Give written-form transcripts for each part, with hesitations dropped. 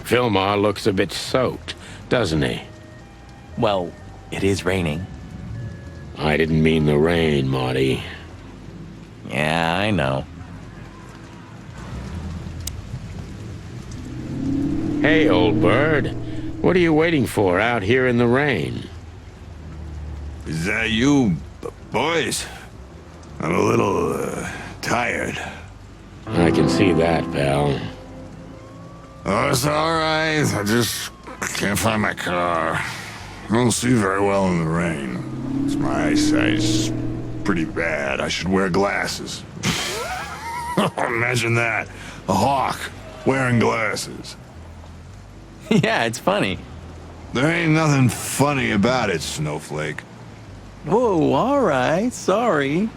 Fillmore looks a bit soaked, doesn't he? Well, it is raining. I didn't mean the rain, Marty. Yeah, I know. Hey, old bird. What are you waiting for out here in the rain? Is that you, boys? I'm a little, tired. I can see that, pal. Oh, it's alright. I just can't find my car. I don't see very well in the rain. My eyesight's pretty bad. I should wear glasses. Imagine that. A hawk wearing glasses. Yeah, it's funny. There ain't nothing funny about it, Snowflake. Whoa, all right, sorry.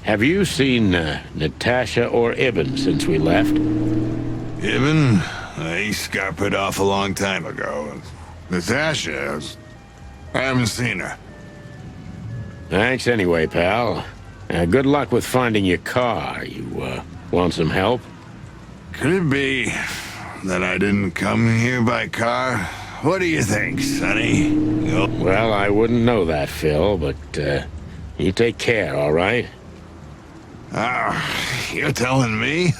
Have you seen Natasha or Ibn since we left? Ibn? He scuppered off a long time ago. Natasha, I haven't seen her. Thanks anyway, pal. Good luck with finding your car. You, want some help? Could it be that I didn't come here by car? What do you think, Sonny? Well, I wouldn't know that, Phil, but, you take care, all right? Ah, you're telling me?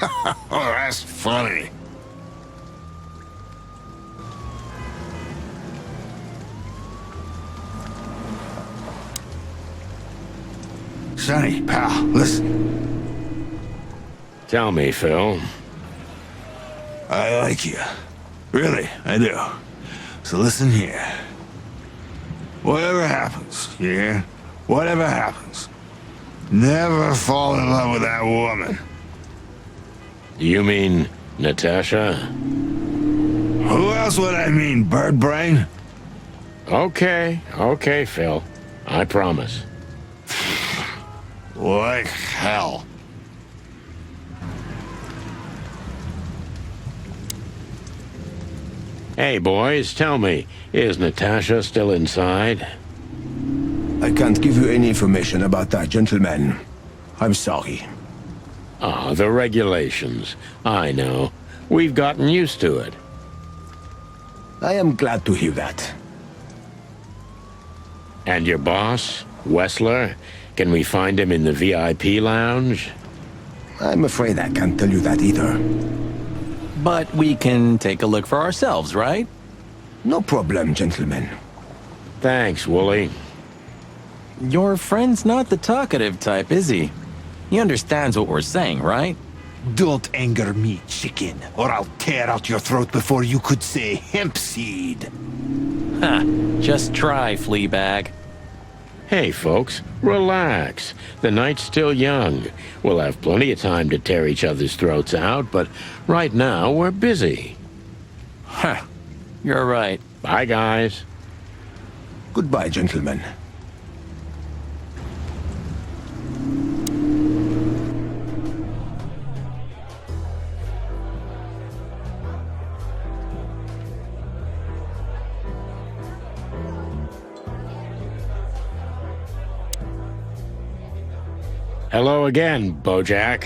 Oh, that's funny. Sonny, pal, listen. Tell me, Phil. I like you. Really, I do. So listen here. Whatever happens, you hear? Whatever happens, never fall in love with that woman. You mean Natasha? Who else would I mean, bird brain? Okay, Phil. I promise. Like hell. Hey, boys, tell me, is Natasha still inside? I can't give you any information about that, gentlemen. I'm sorry. Ah, the regulations. I know. We've gotten used to it. I am glad to hear that. And your boss, Wessler? Can we find him in the VIP lounge? I'm afraid I can't tell you that either. But we can take a look for ourselves, right? No problem, gentlemen. Thanks, Wooly. Your friend's not the talkative type, is he? He understands what we're saying, right? Don't anger me, chicken, or I'll tear out your throat before you could say hemp seed. Ha! Just try, Fleabag. Hey, folks, relax. The night's still young. We'll have plenty of time to tear each other's throats out, but right now we're busy. Huh. You're right. Bye, guys. Goodbye, gentlemen. Hello again, Bojack.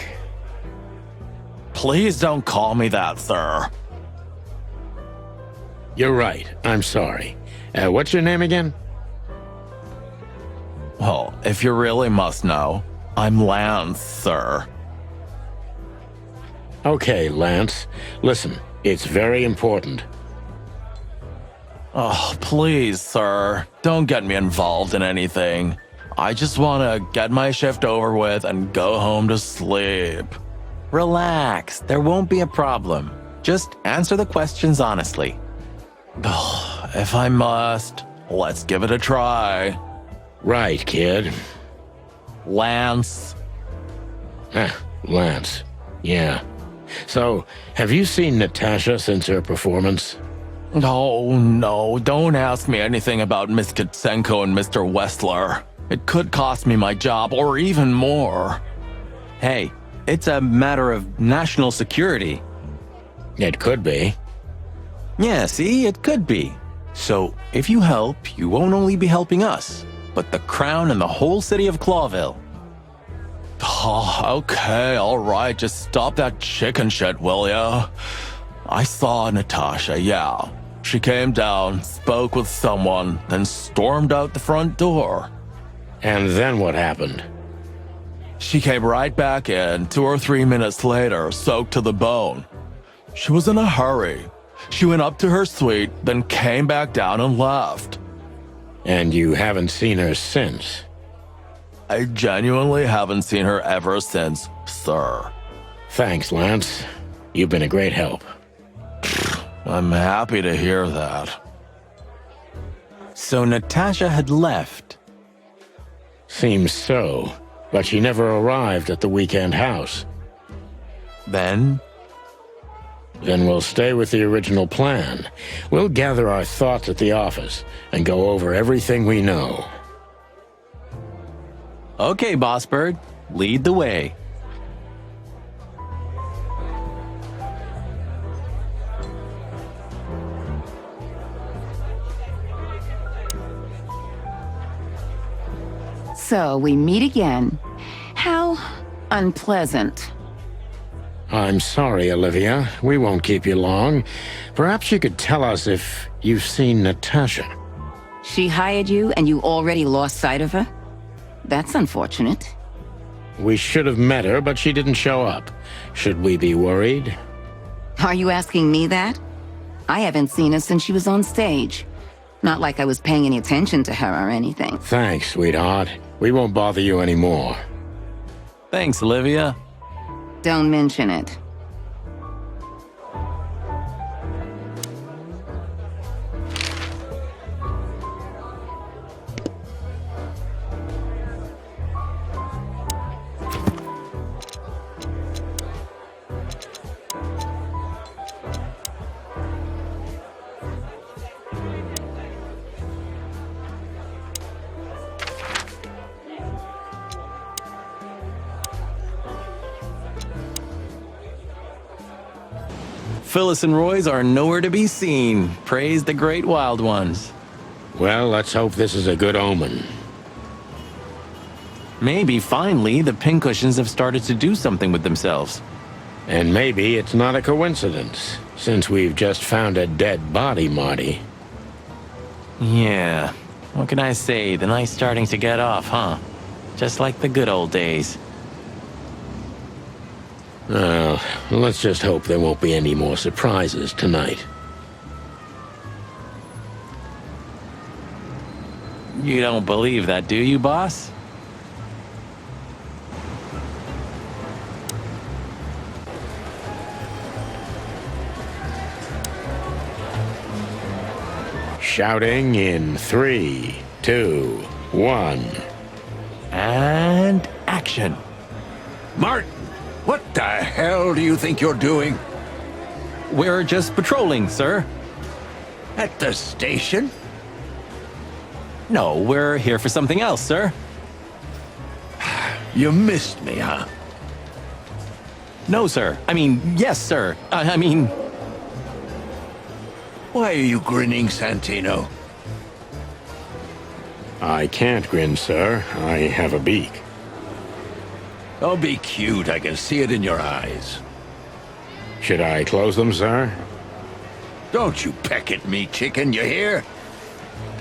Please don't call me that, sir. You're right. I'm sorry. What's your name again? Well, if you really must know, I'm Lance, sir. Okay, Lance. Listen, it's very important. Oh, please, sir. Don't get me involved in anything. I just want to get my shift over with and go home to sleep. Relax. There won't be a problem. Just answer the questions honestly. Oh, if I must, let's give it a try. Right, kid. Lance. Lance. Yeah. So, have you seen Natasha since her performance? Oh, no. Don't ask me anything about Miss Kitsenko and Mr. Wessler. It could cost me my job or even more. Hey, it's a matter of national security. It could be. Yeah, see, it could be. So, if you help, you won't only be helping us, but the Crown and the whole city of Clawville. Oh, okay, all right, just stop that chicken shit, will ya? I saw Natasha, yeah. She came down, spoke with someone, then stormed out the front door. And then what happened? She came right back in 2 or 3 minutes later, soaked to the bone. She was in a hurry. She went up to her suite, then came back down and left. And you haven't seen her since? I genuinely haven't seen her ever since, sir. Thanks, Lance. You've been a great help. I'm happy to hear that. So Natasha had left. Seems so, but she never arrived at the weekend house. Then, Then we'll stay with the original plan. We'll gather our thoughts at the office and go over everything we know. okay, Boss Bird, lead the way. So we meet again. How unpleasant. I'm sorry, Olivia. We won't keep you long. Perhaps you could tell us if you've seen Natasha. She hired you and you already lost sight of her? That's unfortunate. We should have met her, but she didn't show up. Should we be worried? Are you asking me that? I haven't seen her since she was on stage. Not like I was paying any attention to her or anything. Thanks, sweetheart. We won't bother you anymore. Thanks, Olivia. Don't mention it. Phyllis and Roy's are nowhere to be seen. Praise the great wild ones. Well, let's hope this is a good omen. Maybe finally the pincushions have started to do something with themselves. And maybe it's not a coincidence, since we've just found a dead body, Marty. Yeah, what can I say? The night's starting to get off, huh? Just like the good old days. Well, let's just hope there won't be any more surprises tonight. You don't believe that, do you, boss? Shouting in 3, 2, 1. And action. Martin, what the hell do you think you're doing? We're just patrolling, sir. At the station? No, we're here for something else, sir. You missed me, huh? No, sir. I mean, yes, sir. I mean, Why are you grinning, Santino? I can't grin, sir. I have a beak. Don't be cute. I can see it in your eyes. Should I close them, sir? Don't you peck at me, chicken, you hear?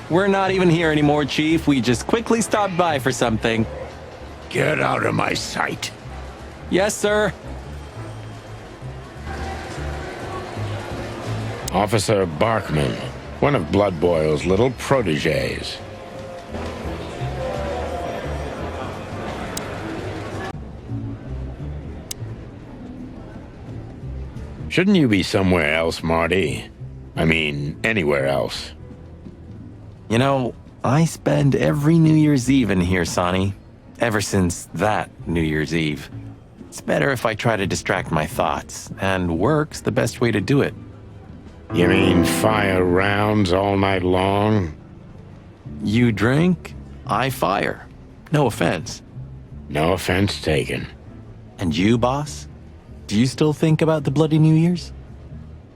we're not even here anymore, Chief. We just quickly stopped by for something. Get out of my sight. Yes, sir. Officer Barkman, one of Blood Boil's little protégés. Shouldn't you be somewhere else, Marty? I mean, anywhere else. You know, I spend every New Year's Eve in here, Sonny. Ever since that New Year's Eve. It's better if I try to distract my thoughts, and work's the best way to do it. You mean fire rounds all night long? You drink, I fire. No offense. No offense taken. And you, boss? Do you still think about the bloody New Year's?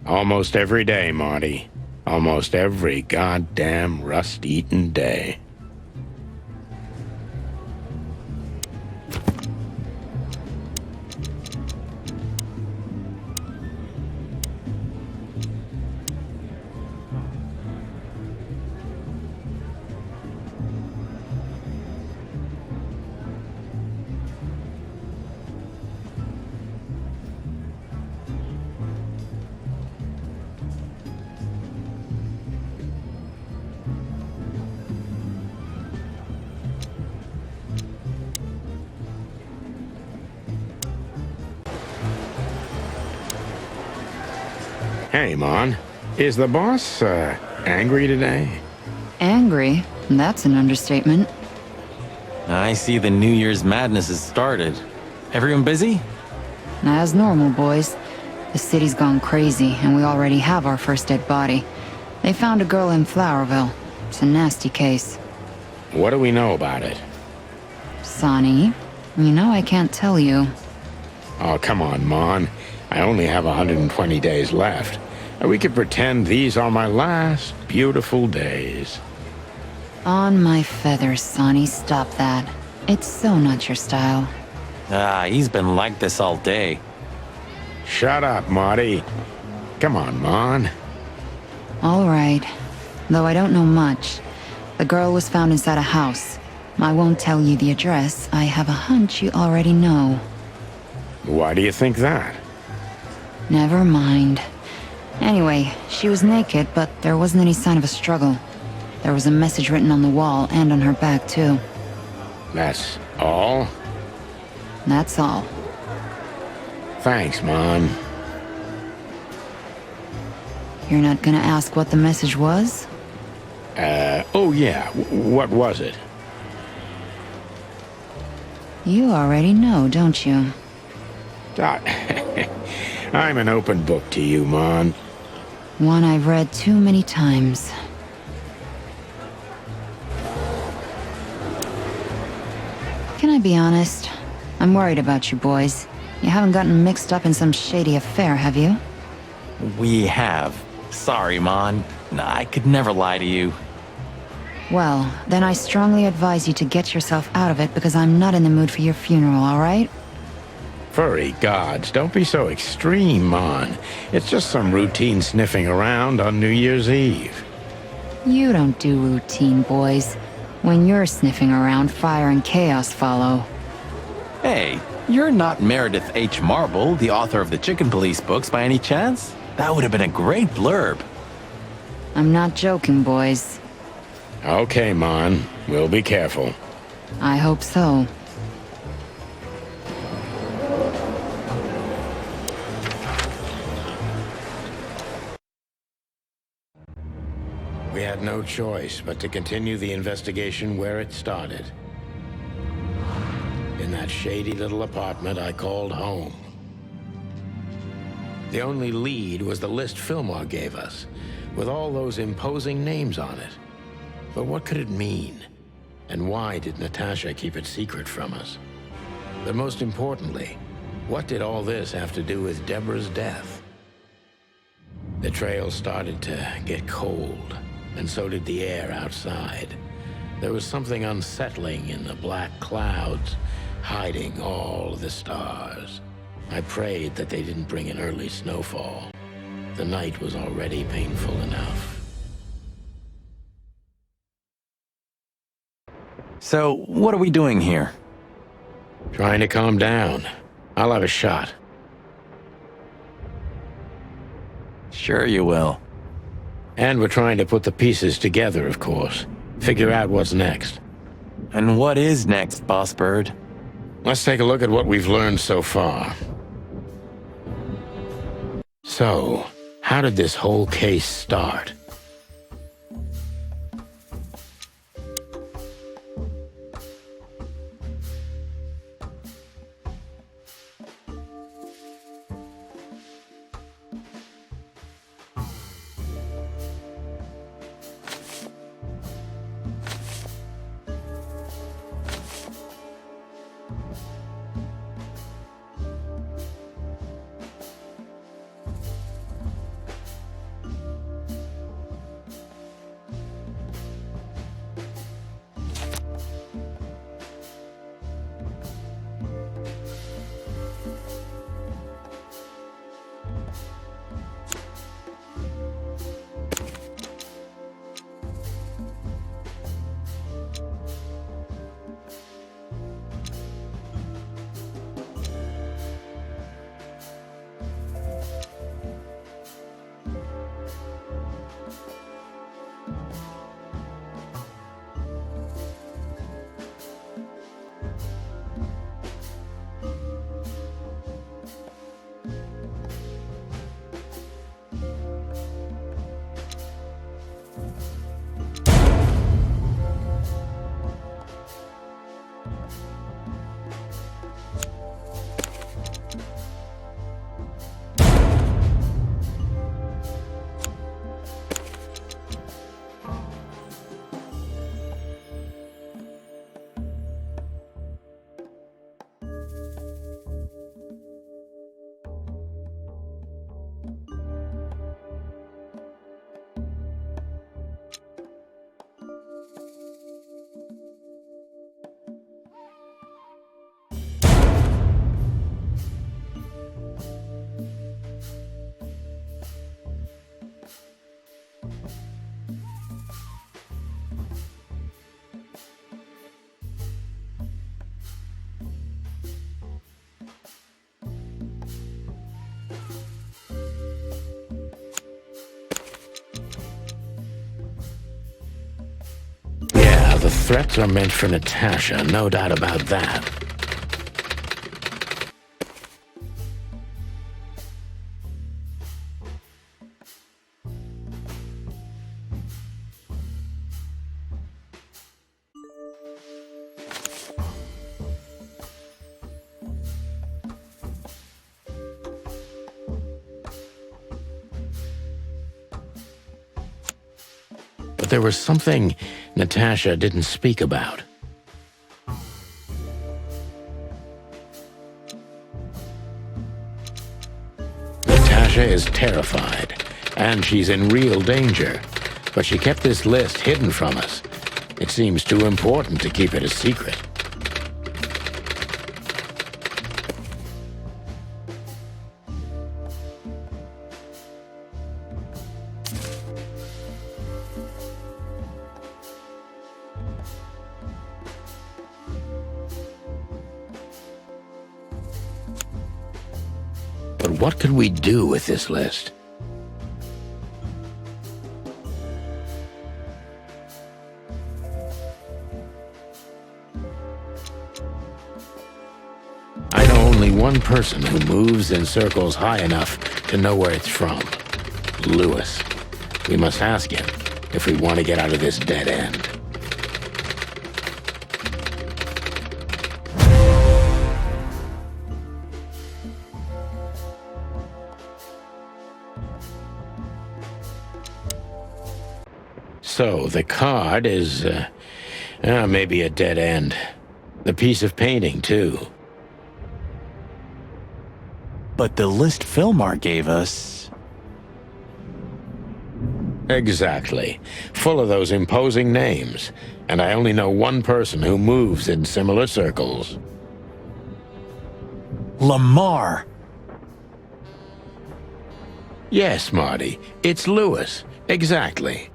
Almost every day, Marty. Almost every goddamn rust-eaten day. Hey, Mon. Is the boss, angry today? Angry? That's an understatement. I see the New Year's madness has started. Everyone busy? As normal, boys. The city's gone crazy, and we already have our first dead body. They found a girl in Flowerville. It's a nasty case. What do we know about it? Sonny, you know I can't tell you. Oh, come on, Mon. I only have 120 days left. We could pretend these are my last beautiful days. On my feathers, Sonny, stop that. It's so not your style. He's been like this all day. Shut up, Marty. Come on, Mon. All right. Though I don't know much. The girl was found inside a house. I won't tell you the address. I have a hunch you already know. Why do you think that? Never mind. Anyway, she was naked, but there wasn't any sign of a struggle. There was a message written on the wall and on her back, too. That's all? That's all. Thanks, Mon. You're not gonna ask what the message was? Oh yeah, what was it? You already know, don't you? I'm an open book to you, Mon. One I've read too many times. Can I be honest? I'm worried about you boys. You haven't gotten mixed up in some shady affair, have you? We have. Sorry, Mon. I could never lie to you. Well, then I strongly advise you to get yourself out of it because I'm not in the mood for your funeral, all right? Furry gods, don't be so extreme, Mon. It's just some routine sniffing around on New Year's Eve. You don't do routine, boys. When you're sniffing around, fire and chaos follow. Hey, you're not Meredith H. Marble, the author of the Chicken Police books, by any chance? That would have been a great blurb. I'm not joking, boys. Okay, Mon. We'll be careful. I hope so. We had no choice but to continue the investigation where it started. In that shady little apartment I called home. The only lead was the list Fillmore gave us, with all those imposing names on it. But what could it mean? And why did Natasha keep it secret from us? But most importantly, what did all this have to do with Deborah's death? The trail started to get cold, and so did the air outside. There was something unsettling in the black clouds, hiding all the stars. I prayed that they didn't bring an early snowfall. The night was already painful enough. So, what are we doing here? Trying to calm down. I'll have a shot. Sure you will. And we're trying to put the pieces together, of course. Figure out what's next. And what is next, Boss Bird? Let's take a look at what we've learned so far. So, how did this whole case start? the threats are meant for Natasha, no doubt about that. But there was something Natasha didn't speak about. Natasha is terrified, and she's in real danger. But she kept this list hidden from us. It seems too important to keep it a secret. But what could we do with this list? I know only one person who moves in circles high enough to know where it's from. Lewis. We must ask him if we want to get out of this dead end. So, the card is, maybe a dead end. The piece of painting, too. But the list Filmar gave us... Exactly. Full of those imposing names. And I only know one person who moves in similar circles. Lamar! Yes, Marty. It's Lewis. Exactly.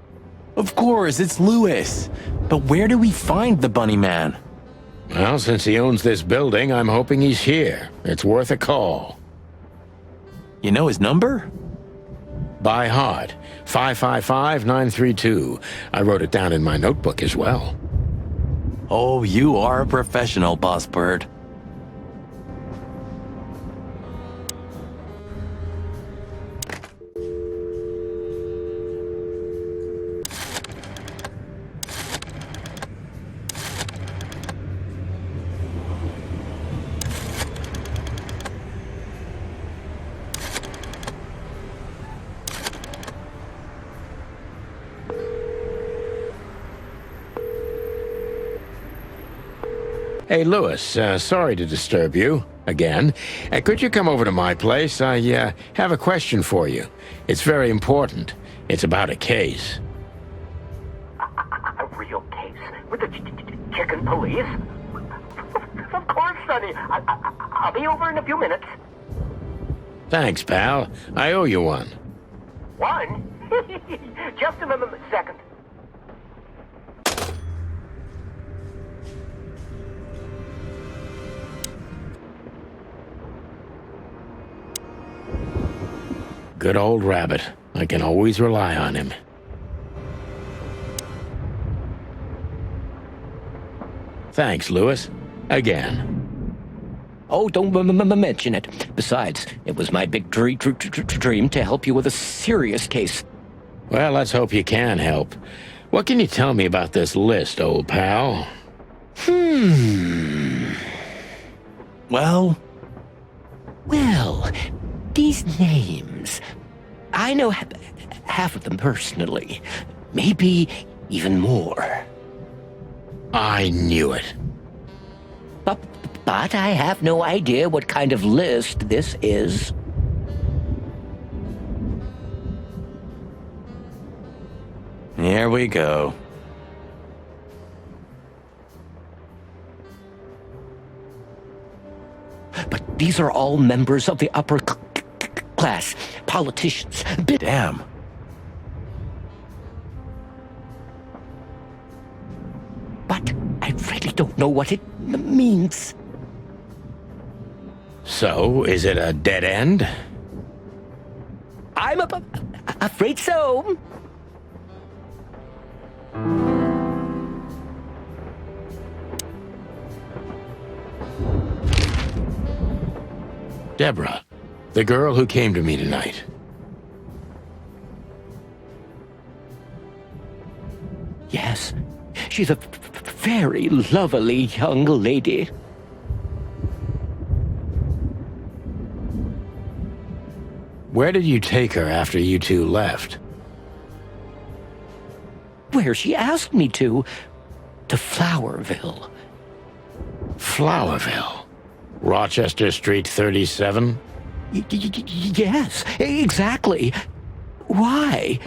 Of course, it's Lewis. But where do we find the Bunny Man? Well, since he owns this building, I'm hoping he's here. It's worth a call. You know his number? By heart. 555-932. I wrote it down in my notebook as well. Oh, you are a professional, Boss Bird. Hey, Lewis, sorry to disturb you. Again. Could you come over to my place? I have a question for you. It's very important. It's about a case. A real case? With the chicken police? Of course, Sonny. I'll be over in a few minutes. Thanks, pal. I owe you one. One? Just a second. Good old Rabbit. I can always rely on him. Thanks, Lewis. Again. Oh, don't mention it. Besides, it was my big dream to help you with a serious case. Well, let's hope you can help. What can you tell me about this list, old pal? Well, these names... I know half of them personally. Maybe even more. I knew it. But I have no idea what kind of list this is. here we go. But these are all members of the upper class, politicians. Damn. But I really don't know what it means. So, is it a dead end? I'm afraid so. Deborah, the girl who came to me tonight. Yes, she's a very lovely young lady. Where did you take her after you two left? Where she asked me to Flowerville. Flowerville? Rochester Street 37? Yes, exactly. Why?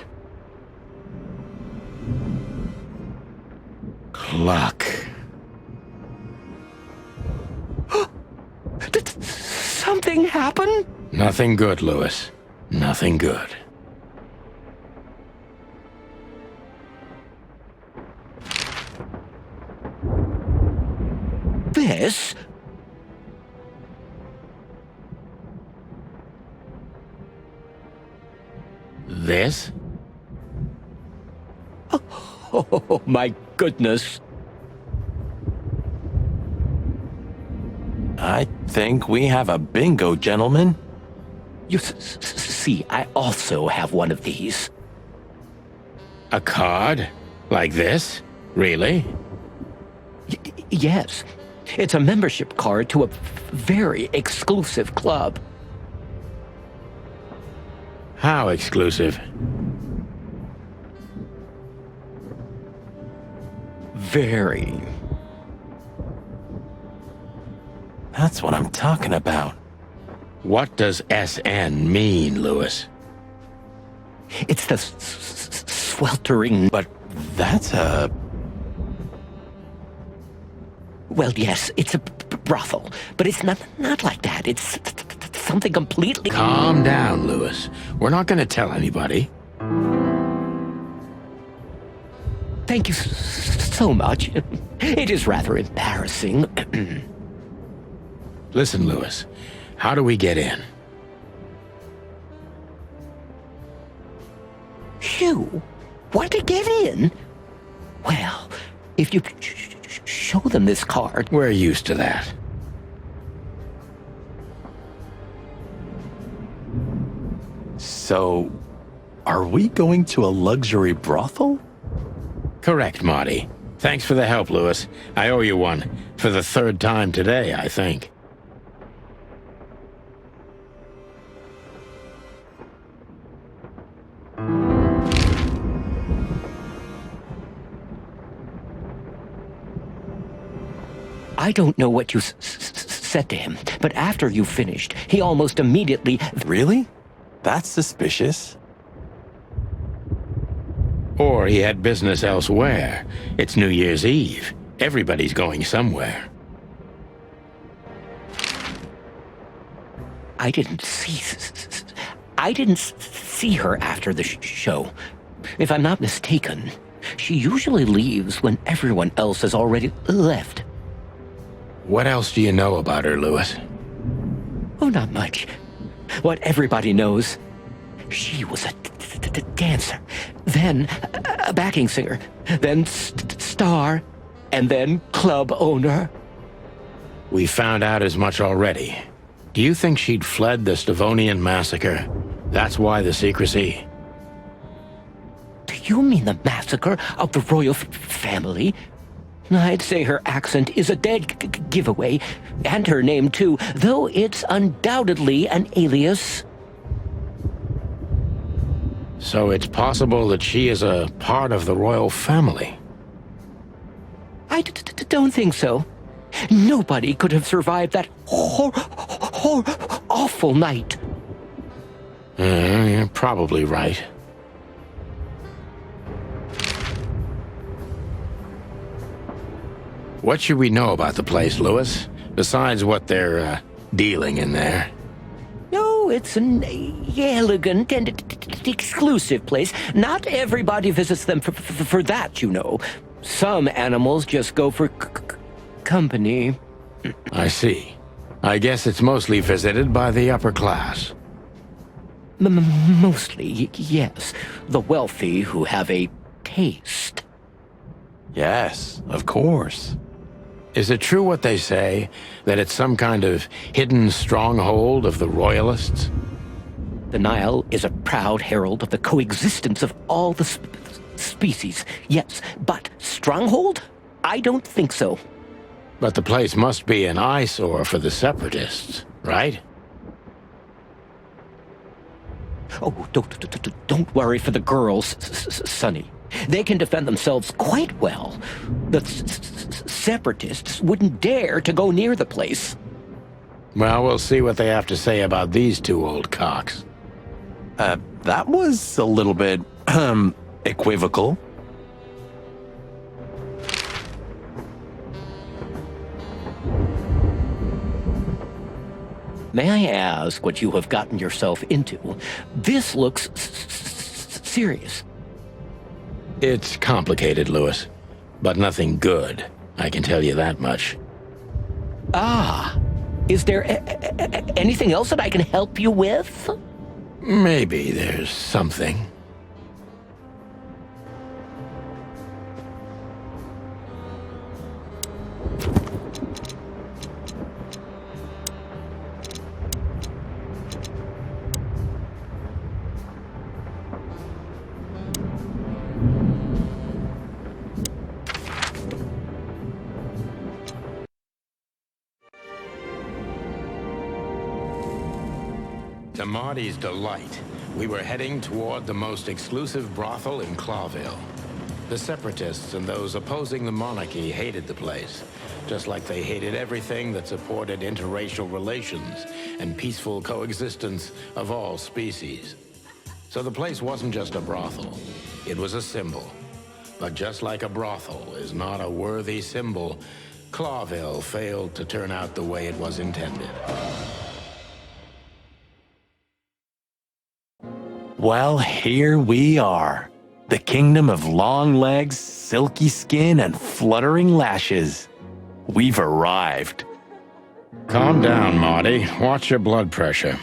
Luck. Did something happen? Nothing good, Lewis. Nothing good. This? This? Oh, my goodness. I think we have a bingo, gentlemen. You see, I also have one of these. A card? Like this? Really? Yes. It's a membership card to a very exclusive club. How exclusive? Very. That's what I'm talking about. What does SN mean, Lewis? It's the sweltering... But that's a... Well, yes, it's a brothel, but it's not like that. It's something completely... Calm down, Lewis. We're not going to tell anybody. Thank you so much. It is rather embarrassing. Listen, Lewis. How do we get in? You want to get in? Well, if you show them this card... We're used to that. So, are we going to a luxury brothel? Correct, Marty. Thanks for the help, Lewis. I owe you one. For the third time today, I think. I don't know what you said to him, but after you finished, he almost immediately... Really? That's suspicious. Or he had business elsewhere. It's New Year's Eve. Everybody's going somewhere. I didn't see her after the show. If I'm not mistaken, she usually leaves when everyone else has already left. What else do you know about her, Lewis? Oh, not much. What everybody knows. She was a dancer, then a backing singer, then star, and then club owner. We found out as much already. Do you think she'd fled the Stavonian massacre? That's why the secrecy. Do you mean the massacre of the royal family? I'd say her accent is a dead giveaway, and her name too, though it's undoubtedly an alias. So it's possible that she is a part of the royal family. I don't think so. Nobody could have survived that awful night. You're probably right. What should we know about the place, Lewis? Besides what they're dealing in there. No, it's an elegant and exclusive place. Not everybody visits them for that, you know. Some animals just go for company. I see. I guess it's mostly visited by the upper class. Mostly, yes. The wealthy who have a taste. Yes, of course. Is it true what they say, that it's some kind of hidden stronghold of the Royalists? The Nile is a proud herald of the coexistence of all the species, yes, but stronghold? I don't think so. But the place must be an eyesore for the Separatists, right? Oh, don't worry for the girls, Sonny. They can defend themselves quite well. The Separatists wouldn't dare to go near the place. Well, we'll see what they have to say about these two old cocks. That was a little bit, equivocal. May I ask what you have gotten yourself into? This looks serious. It's complicated, Lewis, but nothing good. I can tell you that much. Ah, is there anything else that I can help you with? Maybe there's something. To Marty's delight, we were heading toward the most exclusive brothel in Clawville. The Separatists and those opposing the monarchy hated the place, just like they hated everything that supported interracial relations and peaceful coexistence of all species. So the place wasn't just a brothel, it was a symbol. But just like a brothel is not a worthy symbol, Clawville failed to turn out the way it was intended. Well, here we are. The kingdom of long legs, silky skin, and fluttering lashes. We've arrived. Calm down, Marty. Watch your blood pressure.